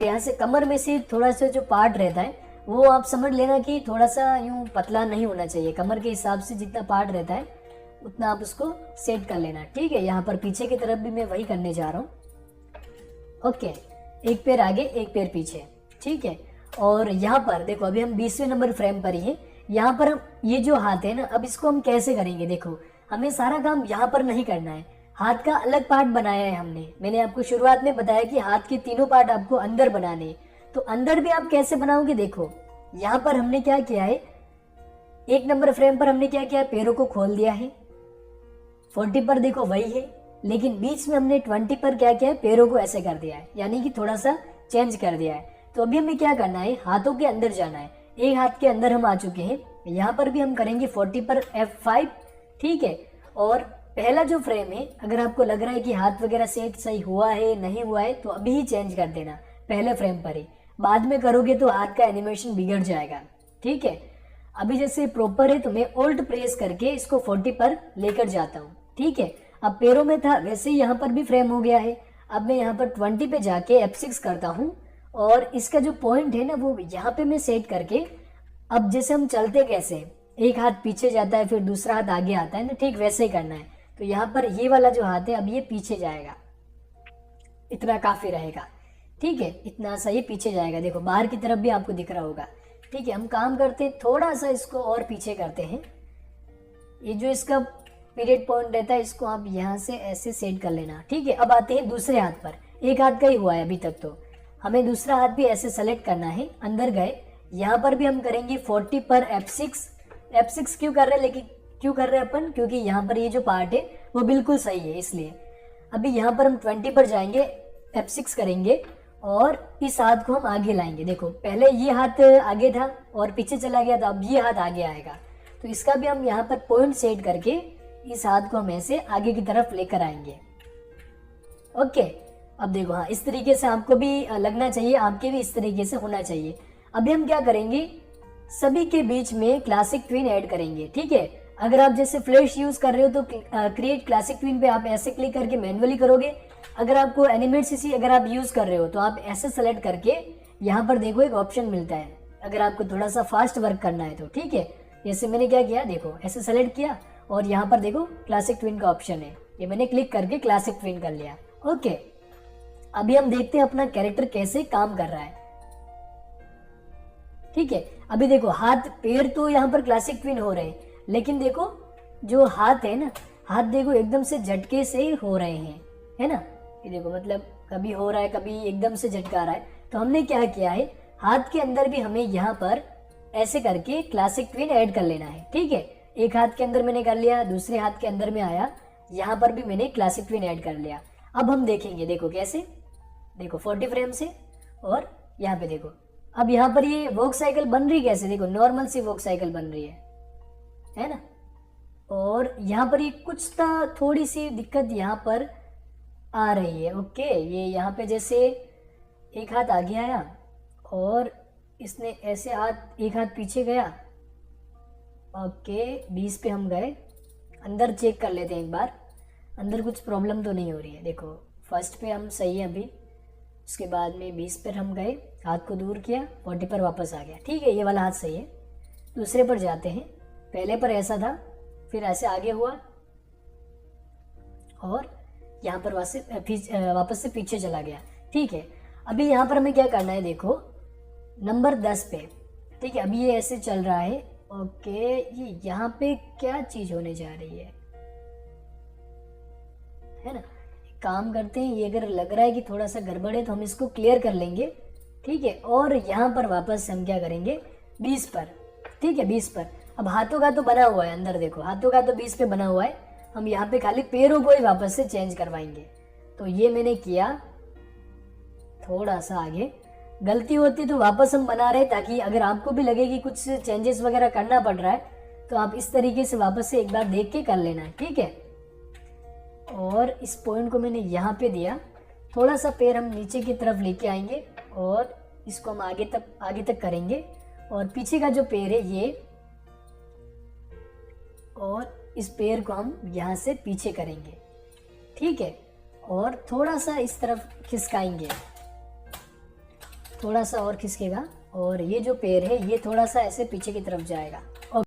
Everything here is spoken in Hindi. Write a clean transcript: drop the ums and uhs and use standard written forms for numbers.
यहाँ से कमर में से थोड़ा सा जो पार्ट रहता है वो आप समझ लेना कि थोड़ा सा यूँ पतला नहीं होना चाहिए। कमर के हिसाब से जितना पार्ट रहता है उतना आप उसको सेट कर लेना, ठीक है। यहाँ पर पीछे की तरफ भी मैं वही करने जा रहा हूँ। ओके, एक पैर आगे एक पैर पीछे, ठीक है। और यहाँ पर देखो अभी हम 20वें नंबर फ्रेम पर ही हैं। यहाँ पर हम ये जो हाथ है ना, अब इसको हम कैसे करेंगे, देखो हमें सारा काम यहाँ पर नहीं करना है। हाथ का अलग पार्ट बनाया है हमने। मैंने आपको शुरुआत में बताया कि हाथ के तीनों पार्ट आपको अंदर बनाने हैं। तो अंदर भी आप कैसे बनाओगे, देखो यहाँ पर हमने क्या किया है, 1 नंबर फ्रेम पर हमने क्या किया, पैरों को खोल दिया है। 40 पर देखो वही है, लेकिन बीच में हमने 20 पर क्या किया है, पैरों को ऐसे कर दिया है, यानी कि थोड़ा सा चेंज कर दिया है। तो अभी हमें क्या करना है, हाथों के अंदर जाना है। एक हाथ के अंदर हम आ चुके हैं। यहाँ पर भी हम करेंगे 40 पर F5, ठीक है। और पहला जो फ्रेम है, अगर आपको लग रहा है कि हाथ वगैरह सेट सही हुआ है नहीं हुआ है तो अभी ही चेंज कर देना, पहले फ्रेम पर ही। बाद में करोगे तो हाथ का एनिमेशन बिगड़ जाएगा, ठीक है। अभी जैसे प्रॉपर है तो मैं ऑल्ट प्रेस करके इसको 40 पर लेकर जाता हूँ, ठीक है। अब पैरों में था वैसे ही यहाँ पर भी फ्रेम हो गया है। अब मैं यहाँ पर 20 पे जाके F6 करता हूँ और इसका जो पॉइंट है ना वो यहाँ पे मैं सेट करके, अब जैसे हम चलते कैसे, एक हाथ पीछे जाता है फिर दूसरा हाथ आगे आता है ना, ठीक वैसे ही करना है। तो यहाँ पर ये वाला जो हाथ है अब ये पीछे जाएगा, इतना काफी रहेगा, ठीक है। इतना सा ये पीछे जाएगा, देखो बाहर की तरफ भी आपको दिख रहा होगा, ठीक है। हम काम करते हैं थोड़ा सा इसको और पीछे करते हैं। ये जो इसका पीरियड पॉइंट रहता है इसको आप यहाँ से ऐसे सेट कर लेना, ठीक है। अब आते हैं दूसरे हाथ पर, एक हाथ का ही हुआ है अभी तक, तो हमें दूसरा हाथ भी ऐसे सेलेक्ट करना है। अंदर गए, यहाँ पर भी हम करेंगे 40 पर F6। F6 क्यों कर रहे हैं, लेकिन क्यों कर रहे हैं अपन, क्योंकि यहाँ पर ये जो पार्ट है वो बिल्कुल सही है इसलिए। अभी यहाँ पर हम 20 पर जाएंगे, F6 करेंगे और इस हाथ को हम आगे लाएंगे। देखो पहले ये हाथ आगे था और पीछे चला गया था, अब ये हाथ आगे आएगा। तो इसका भी हम यहाँ पर पॉइंट सेट करके इस हाथ को हम ऐसे आगे की तरफ लेकर आएंगे। ओके, अब देखो हाँ इस तरीके से आपको भी लगना चाहिए, आपके भी इस तरीके से होना चाहिए। अभी हम क्या करेंगे, सभी के बीच में क्लासिक ट्विन ऐड करेंगे, ठीक है। अगर आप जैसे फ्लैश यूज कर रहे हो तो क्रिएट क्लासिक ट्विन पे आप ऐसे क्लिक करके मैन्युअली करोगे। अगर आपको एनिमेट सीसी अगर आप यूज कर रहे हो तो आप ऐसे सेलेक्ट करके यहाँ पर देखो एक ऑप्शन मिलता है, अगर आपको थोड़ा सा फास्ट वर्क करना है तो, ठीक है। जैसे मैंने क्या किया, देखो ऐसे सेलेक्ट किया और यहाँ पर देखो क्लासिक ट्विन का ऑप्शन है, ये मैंने क्लिक करके क्लासिक ट्विन कर लिया। ओके, अभी हम देखते हैं अपना कैरेक्टर कैसे काम कर रहा है, ठीक है। अभी देखो हाथ पैर तो यहाँ पर क्लासिक ट्विन हो रहे हैं, लेकिन देखो जो हाथ है ना, हाथ देखो एकदम से झटके से हो रहे हैं, है ना। ये देखो मतलब कभी हो रहा है कभी एकदम से झटका रहा है। तो हमने क्या किया है, हाथ के अंदर भी हमें यहाँ पर ऐसे करके क्लासिक ट्विन ऐड कर लेना है, ठीक है। एक हाथ के अंदर मैंने कर लिया, दूसरे हाथ के अंदर में आया, यहाँ पर भी मैंने क्लासिक ट्विन ऐड कर लिया। अब हम देखेंगे, देखो कैसे, देखो 40 फ्रेम से और यहाँ पे देखो अब यहाँ पर ये वॉक साइकिल बन रही कैसे, देखो नॉर्मल सी वॉक साइकिल बन रही है ना। और यहाँ पर ये कुछ थोड़ी सी दिक्कत यहाँ पर आ रही है। ओके, ये यहाँ पे जैसे एक हाथ आगे आया और इसने ऐसे हाथ, एक हाथ पीछे गया। ओके, 20 पे हम गए, अंदर चेक कर लेते हैं एक बार, अंदर कुछ प्रॉब्लम तो नहीं हो रही है। देखो फर्स्ट पे हम सही है अभी, उसके बाद में 20 पर हम गए, हाथ को दूर किया, 40 पर वापस आ गया, ठीक है। ये वाला हाथ सही है। दूसरे पर जाते हैं, पहले पर ऐसा था फिर ऐसे आगे हुआ और यहाँ पर वापस से पीछे चला गया, ठीक है। अभी यहाँ पर हमें क्या करना है, देखो नंबर 10 पे, ठीक है। अभी ये ऐसे चल रहा है। ओके, ये यहाँ पे क्या चीज होने जा रही है ना। काम करते हैं, ये अगर लग रहा है कि थोड़ा सा गड़बड़ है तो हम इसको क्लियर कर लेंगे, ठीक है। और यहाँ पर वापस हम क्या करेंगे, 20 पर, ठीक है, 20 पर। अब हाथों का तो बना हुआ है, अंदर देखो हाथों का तो 20 पे बना हुआ है, हम यहाँ पे खाली पैरों को ही वापस से चेंज करवाएंगे। तो ये मैंने किया, थोड़ा सा आगे गलती होती तो वापस हम बना रहे, ताकि अगर आपको भी लगे कि कुछ चेंजेस वगैरह करना पड़ रहा है तो आप इस तरीके से वापस से एक बार देख के कर लेना, ठीक है। और इस पॉइंट को मैंने यहाँ पे दिया, थोड़ा सा पैर हम नीचे की तरफ लेके आएंगे और इसको हम आगे तक करेंगे और पीछे का जो पैर है ये, और इस पैर को हम यहाँ से पीछे करेंगे, ठीक है। और थोड़ा सा इस तरफ खिसकाएंगे, थोड़ा सा और खिसकेगा और ये जो पैर है ये थोड़ा सा ऐसे पीछे की तरफ जाएगा।